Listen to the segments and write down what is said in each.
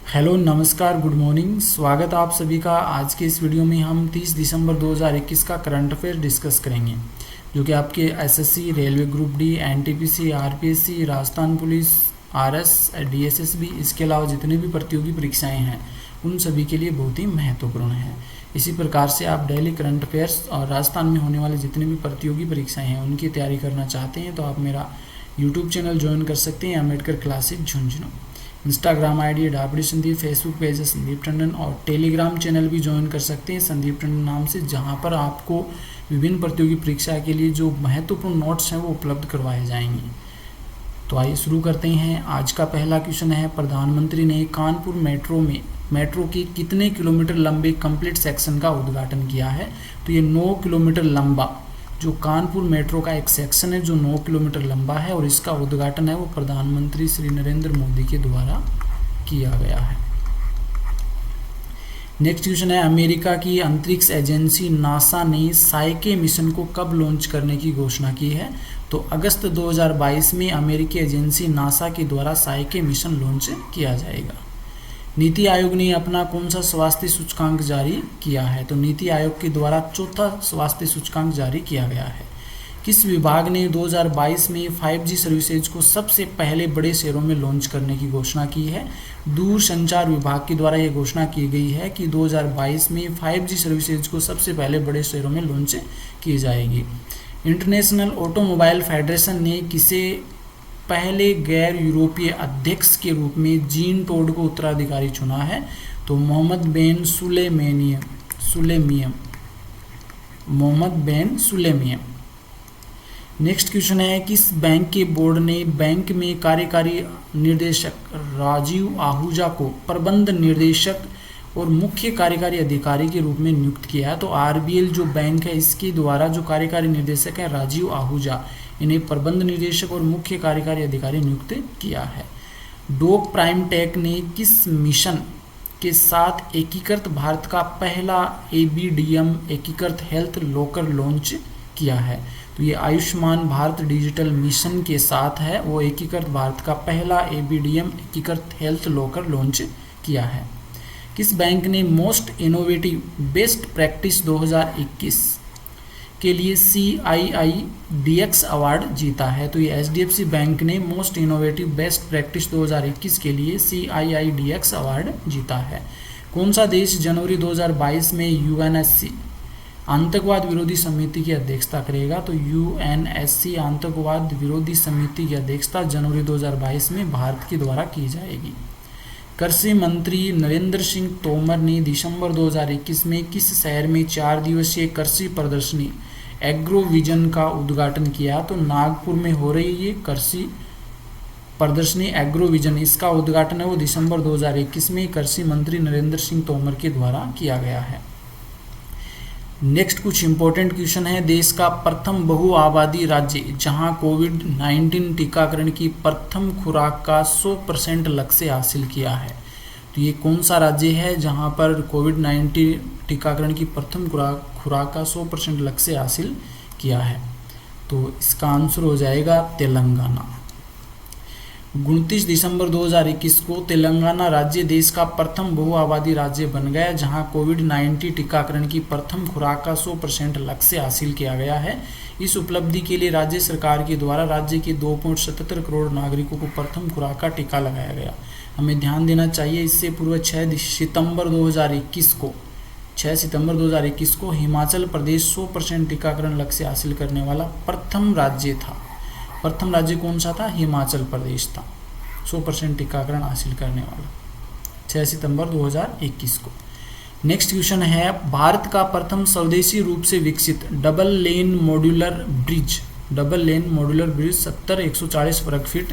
Hello नमस्कार good morning. स्वागत आप सभी का। आज के इस वीडियो में हम 30 दिसंबर 2021 का करंट अफेयर डिस्कस करेंगे, जो कि आपके SSC, railway group D, NTPC, RPSC, Rajasthan police, RS, DSSB, इसके अलावा जितने भी प्रतियोगी परीक्षाएं हैं उन सभी के लिए बहुत ही महत्वपूर्ण है। इसी प्रकार से आप डेली करंट अफेयर्स और राजस्थान में होने वाले जितने भी प्रतियोगी परीक्षाएं हैं उनकी तैयारी करना चाहते हैं तो आप मेरा यूट्यूब चैनल ज्वाइन कर सकते हैं, Ambedkar classes Jhunjhunu. Instagram ID Dabri Sandeep, Facebook page है संदीप टंडन और टेलीग्राम चैनल भी ज्वाइन कर सकते हैं संदीप टंडन नाम से, जहां पर आपको विभिन्न प्रतियोगी परीक्षा के लिए जो महत्वपूर्ण नोट्स हैं वो उपलब्ध करवाए जाएंगे। तो आइए शुरू करते हैं। आज का पहला क्वेश्चन है, प्रधानमंत्री ने कानपुर मेट्रो के कितने किलोमीटर लंबे कंप्लीट सेक्शन का उद्घाटन किया है? तो ये 9 किलोमीटर लंबा जो कानपुर मेट्रो का एक सेक्शन है जो 9 किलोमीटर लंबा है और इसका उद्घाटन है वो प्रधानमंत्री श्री नरेंद्र मोदी के द्वारा किया गया है। नेक्स्ट क्वेश्चन है, अमेरिका की अंतरिक्ष एजेंसी नासा ने साइके मिशन को कब लॉन्च करने की घोषणा की है? तो अगस्त 2022 में अमेरिकी एजेंसी नासा के द्वारा साइके मिशन लॉन्च किया जाएगा। नीति आयोग ने अपना कौन सा स्वास्थ्य सूचकांक जारी किया है? तो नीति आयोग के द्वारा चौथा स्वास्थ्य सूचकांक जारी किया गया है। किस विभाग ने 2022 में 5G सर्विसेज को सबसे पहले बड़े शहरों में लॉन्च करने की घोषणा की है? दूरसंचार विभाग के द्वारा यह घोषणा की गई है कि 2022 में 5G सर्विसेज को सबसे पहले बड़े शहरों में लॉन्च की जाएगी। इंटरनेशनल ऑटोमोबाइल फेडरेशन ने किसे पहले गैर यूरोपीय अध्यक्ष के रूप में जीन टोड को उत्तराधिकारी चुना है? तो मोहम्मद बिन सुलेमियम। नेक्स्ट क्वेश्चन है, किस बैंक के बोर्ड ने बैंक में कार्यकारी निर्देशक राजीव आहूजा को प्रबंध निर्देशक और मुख्य कार्यकारी अधिकारी के रूप में नियुक्त किया है? तो आरबीएल जो बैंक है इसके द्वारा जो कार्यकारी निर्देशक है राजीव आहूजा, इन्हें प्रबंध निर्देशक और मुख्य कार्यकारी अधिकारी नियुक्त किया है। डॉग प्राइम टेक ने किस मिशन के साथ एकीकृत भारत का पहला एबीडीएम एकीकृत हेल्थ लॉकर लॉन्च किया है? तो ये आयुष्मान भारत डिजिटल मिशन के साथ है, वो एकीकृत भारत का पहला एबीडीएम एकीकृत हेल्थ लॉकर लॉन्च किया है। किस बैंक ने मोस्ट इनोवेटिव बेस्ट प्रैक्टिस 2021 के लिए CII-DX अवार्ड जीता है? तो ये HDFC बैंक ने मोस्ट इनोवेटिव बेस्ट प्रैक्टिस 2021 के लिए CII-DX अवार्ड जीता है। कौन सा देश जनवरी 2022 में UNSC आतंकवाद विरोधी समिति की अध्यक्षता करेगा? तो UNSC आतंकवाद विरोधी समिति की अध्यक्षता जनवरी 2022 में भारत के द्वारा की जाएगी। कृषि मंत्री नरेंद्र सिंह तोमर ने दिसंबर 2021 में किस शहर में 4 दिवसीय कृषि प्रदर्शनी एग्रो विजन का उद्घाटन किया? तो नागपुर में हो रही ये कृषि प्रदर्शनी एग्रो विजन, इसका उद्घाटन है वो दिसंबर 2021 में कृषि मंत्री नरेंद्र सिंह तोमर के द्वारा किया गया है। नेक्स्ट कुछ इंपॉर्टेंट क्वेश्चन है, देश का प्रथम बहुआबादी राज्य जहां कोविड-19 टीकाकरण की प्रथम खुराक का 100% लक्ष्य हासिल किया है? तो ये कौन सा राज्य है जहां पर कोविड-19 टीकाकरण की प्रथम खुराक का 100% लक्ष्य हासिल किया है? तो इसका आंसर हो जाएगा तेलंगाना। 29 दिसंबर 2021 को तेलंगाना राज्य देश का प्रथम बहुआबादी राज्य बन गया जहां कोविड-19 टीकाकरण की प्रथम खुराक का 100% लक्ष्य हासिल किया गया है। इस उपलब्धि के लिए राज्य सरकार के द्वारा राज्य के 2.77 करोड़ नागरिकों को प्रथम खुराक का टीका लगाया गया। हमें ध्यान देना चाहिए, इससे पूर्व 6 सितंबर 2021 को हिमाचल प्रदेश 100% टीकाकरण लक्ष्य हासिल करने वाला प्रथम राज्य था। प्रथम राज्य कौन सा था? हिमाचल प्रदेश था 100% टीकाकरण हासिल करने वाला 6 सितंबर 2021 को। नेक्स्ट क्वेश्चन है, भारत का प्रथम स्वदेशी रूप से विकसित डबल लेन मॉड्यूलर ब्रिज 70-140 वर्ग फीट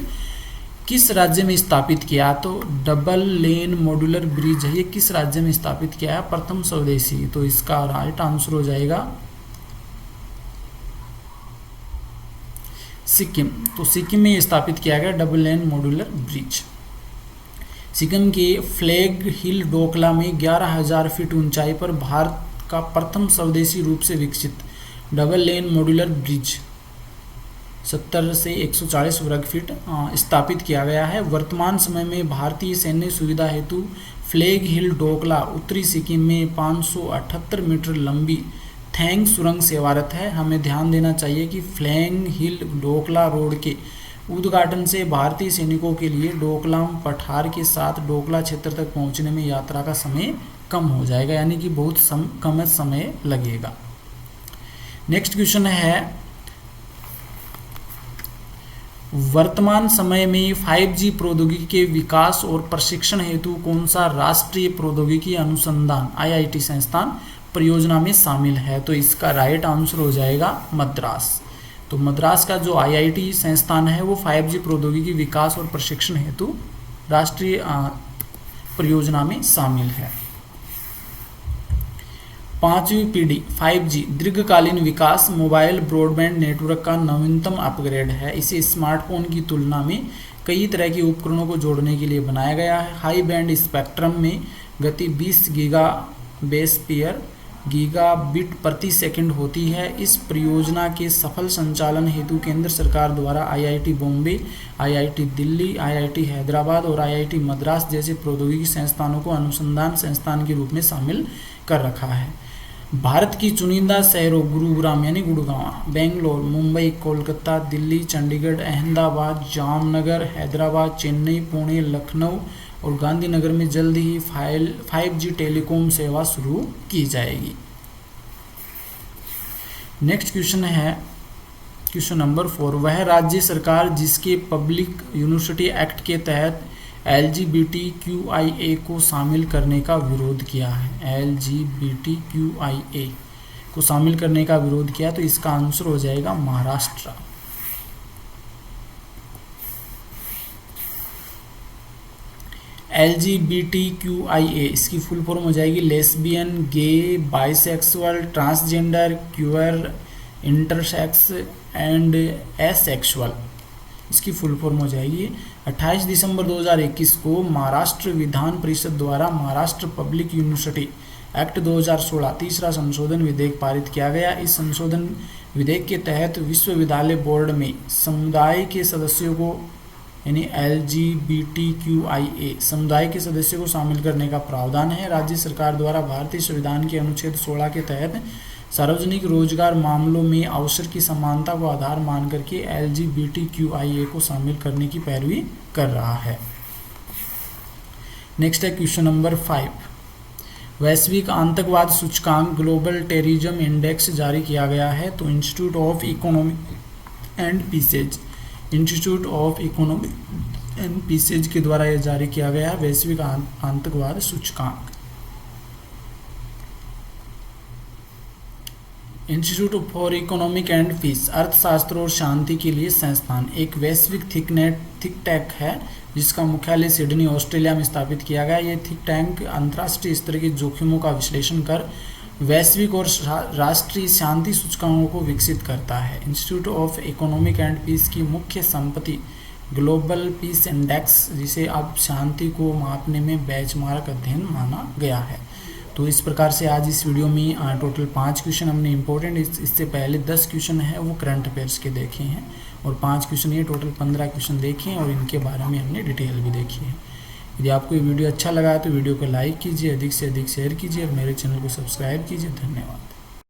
किस राज्य में स्थापित किया? तो डबल लेन मॉड्यूलर ब्रिज है, ये किस राज्य में स्थापित किया है प्रथम स्वदेशी? तो इसका राइट आंसर हो जाएगा सिक्किम। तो सिक्किम में स्थापित किया गया double lane modular bridge. Sikkim के फ्लैग हिल डोकला में 11,000 फीट ऊंचाई पर भारत का प्रथम स्वदेशी रूप से विकसित डबल लेन मॉड्यूलर ब्रिज 70 से 140 वर्ग फीट स्थापित किया गया है। वर्तमान समय में भारतीय सैन्य सुविधा हेतु फ्लैग हिल डोकला उत्तरी सिक्किम में 578 मीटर लंबी थैंग सुरंग सेवारत है। हमें ध्यान देना चाहिए कि फ्लैग हिल डोकला रोड के उद्घाटन से भारतीय सैनिकों के लिए डोकलाम पठार के साथ डोकला क्षेत्र तक पहुंचने में यात्रा का समय कम हो जाएगा, यानी कि बहुत कम समय लगेगा। नेक्स्ट क्वेश्चन है, वर्तमान समय में 5G प्रौद्योगिकी के विकास और प्रशिक्षण हेतु कौन सा राष्ट्रीय प्रौद्योगिकी अनुसंधान IIT संस्थान परियोजना में शामिल है? तो इसका राइट आंसर हो जाएगा मद्रास। तो मद्रास का जो IIT संस्थान है वो 5G प्रौद्योगिकी विकास और प्रशिक्षण हेतु राष्ट्रीय परियोजना में शामिल है। 5वीं पीढ़ी 5G दीर्घकालीन विकास मोबाइल ब्रॉडबैंड नेटवर्क का नवीनतम अपग्रेड है। इसे स्मार्टफोन की तुलना में कई तरह के उपकरणों को जोड़ने के लिए बनाया गया है। हाई बैंड स्पेक्ट्रम में गति 20 गीगाबिट प्रति सेकंड होती है। इस परियोजना के सफल संचालन हेतु केंद्र सरकार द्वारा IIT Bombay, IIT Delhi, IIT Hyderabad और IIT मद्रास जैसे प्रौद्योगिकी संस्थानों को अनुसंधान संस्थान के रूप में शामिल कर रखा है। भारत की चुनिंदा शहरों गुरुग्राम यानी गुड़गांव, बेंगलोर, मुंबई, कोलकाता, दिल्ली, चंडीगढ़, अहमदाबाद, जामनगर, हैदराबाद, चेन्नई, पुणे, लखनऊ और गांधीनगर में जल्द ही 5G टेलीकॉम सेवा शुरू की जाएगी। नेक्स्ट क्वेश्चन है क्वेश्चन नंबर 4, वह राज्य सरकार जिसके पब्लिक यूनिवर्सिटी एक्ट के तहत LGBTQIA को शामिल करने का विरोध किया है। LGBTQIA को शामिल करने का विरोध किया, तो इसका आंसर हो जाएगा महाराष्ट्र। LGBTQIA इसकी फुल फॉर्म हो जाएगी lesbian, gay, bisexual, transgender, queer, intersex and asexual, इसकी फुल फॉर्म हो जाएगी। 28 दिसंबर 2021 को महाराष्ट्र विधान परिषद द्वारा महाराष्ट्र पब्लिक यूनिवर्सिटी एक्ट 2016 तीसरा संशोधन विधेयक पारित किया गया। इस संशोधन विधेयक के तहत विश्वविद्यालय बोर्ड में समुदाय के सदस्यों को यानी LGBTQIA समुदाय के सदस्यों को शामिल करने का प्रावधान है। राज्य सरकार द्वारा भारतीय संविधान के अनुच्छेद 16 के तहत सार्वजनिक रोजगार मामलों में अवसर की समानता को आधार मान करके LGBTQIA को शामिल करने की पैरवी कर रहा है। नेक्स्ट है क्वेश्चन नंबर 5, वैश्विक आतंकवाद सूचकांक ग्लोबल टेररिज्म इंडेक्स जारी किया गया है। तो institute of economic and pieces के द्वारा यह जारी किया गया है वैश्विक आतंकवाद सूचकांक। Institute for economic and peace अर्थशास्त्र और शांति के लिए संस्थान एक वैश्विक थिंक टैंक है जिसका मुख्यालय सिडनी ऑस्ट्रेलिया में स्थापित किया गया। यह थिंक टैंक अंतर्राष्ट्रीय स्तर के जोखिमों का विश्लेषण कर वैश्विक और राष्ट्रीय शांति सूचकांकों को विकसित करता है। Institute of economic and peace की मुख्य संपत्ति ग्लोबल पीस इंडेक्स, जिसे अब शांति को मापने में बेंचमार्क अध्ययन माना गया है। तो इस प्रकार से आज इस वीडियो में टोटल 5 क्वेश्चन हमने इंपॉर्टेंट, इससे पहले 10 क्वेश्चन है वो करंट अफेयर्स के देखे हैं और 5 क्वेश्चन ये टोटल 15 क्वेश्चन देखे हैं और इनके बारे में हमने डिटेल भी देखी है। यदि आपको ये वीडियो अच्छा लगा तो वीडियो को लाइक कीजिए, अधिक से अधिक शेयर कीजिए और मेरे चैनल को सब्सक्राइब कीजिए। धन्यवाद।